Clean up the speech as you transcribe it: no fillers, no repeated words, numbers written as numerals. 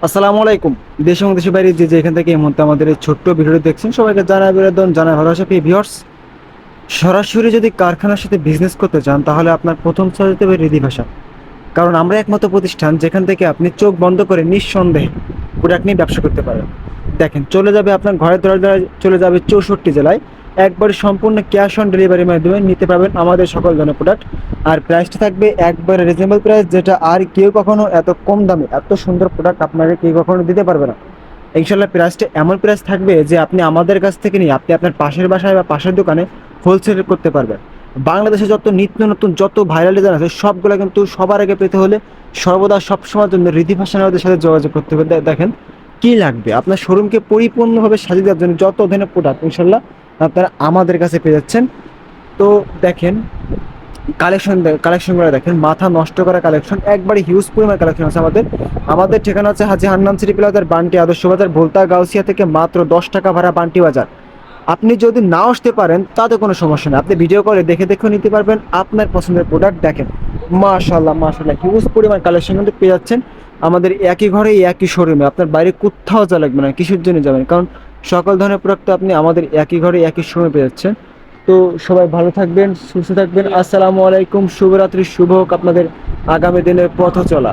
আসসালামু আলাইকুম। দেশ এবং দেশের বাইরে যে যেখান থেকে এই মুহূর্তে আমাদের এই ছোট্ট ভিডিওটি দেখছেন সবাইকে জানাই বিনোদন, জানাই ভালোবাসা। প্রিয় ভিউয়ার্স, সরাসরি যদি কারখানার সাথে বিজনেস করতে চান তাহলে আপনার প্রথম চয়েস হতে হবে রিদি ভাষা। কারণ আমরা একমাত্র প্রতিষ্ঠান যেখান থেকে আপনি চোখ বন্ধ করে নিঃসন্দেহে প্রোডাক্ট নিয়ে ব্যবসা করতে পারেন। দেখেন, চলে যাবে আপনার ঘরের দরজায়, চলে যাবে 64 জেলায়, একবারে সম্পূর্ণ ক্যাশ অন ডেলিভারির মাধ্যমে নিতে পারবেন আমাদের সকল ধরনের প্রোডাক্ট। আর প্রাইসটা থাকবে একবারে রিজনেবল প্রাইস, যেটা আর কেউ কখনো এত কম দামে এত সুন্দর প্রোডাক্ট আপনাকে কেউ কখনো দিতে পারবে না। ইনশাল্লাহ প্রাইসটা এমন প্রাইস থাকবে যে আপনি আমাদের কাছ থেকে নিয়ে আপনি আপনার পাশের বাসায় বা পাশের দোকানে হোলসেল করতে পারবেন। বাংলাদেশে যত নিত্য নতুন যত ভাইরাল ডিজাইন আছে সবগুলো কিন্তু সবার আগে পেতে হলে সর্বদা সবসময়ের জন্য রীতি ফ্যাশনের সাথে যোগাযোগ করতে হবে। দেখেন কি লাগবে আপনার শোরুমকে পরিপূর্ণভাবে সাজিয়ে দেওয়ার জন্য যত ধরনের প্রোডাক্ট ইনশাল্লাহ আপনারা আমাদের কাছে পেয়ে যাচ্ছেন। তো দেখেন, কালেকশনগুলো দেখেন, মাথা নষ্ট করা কালেকশন, একবারে হিউজ পরিমাণ কালেকশন আছে আমাদের। আমাদের ঠিকানা হচ্ছে হাজী হান্নান সিটি প্লাজার, বান্টি আদর্শ বাজার, ভোলতা গাউসিয়া থেকে মাত্র 10 টাকা ভাড়া বান্টি বাজার। আপনি যদি না আসতে পারেন তাতে কোনো সমস্যা নেই, আপনি ভিডিও কলে দেখে দেখেও নিতে পারবেন আপনার পছন্দের প্রোডাক্ট। দেখেন মাশাআল্লাহ মাশাআল্লাহ হিউজ পরিমাণ কালেকশন কিন্তু পেয়ে যাচ্ছেন আমাদের একই ঘরে একই শোরুমে। আপনার বাইরে কোথাও যাওয়া লাগবে না, কিসের জন্য যাবেন, কারণ সকল ধরনের প্রোডাক্ট আপনি আমাদের একই ঘরে একই শোরুমে পেয়ে যাচ্ছেন। তো সবাই ভালো থাকবেন, সুস্থ থাকবেন। আসসালামু আলাইকুম, শুভরাত্রি, শুভ হোক আপনাদের আগামী দিনের পথ চলা।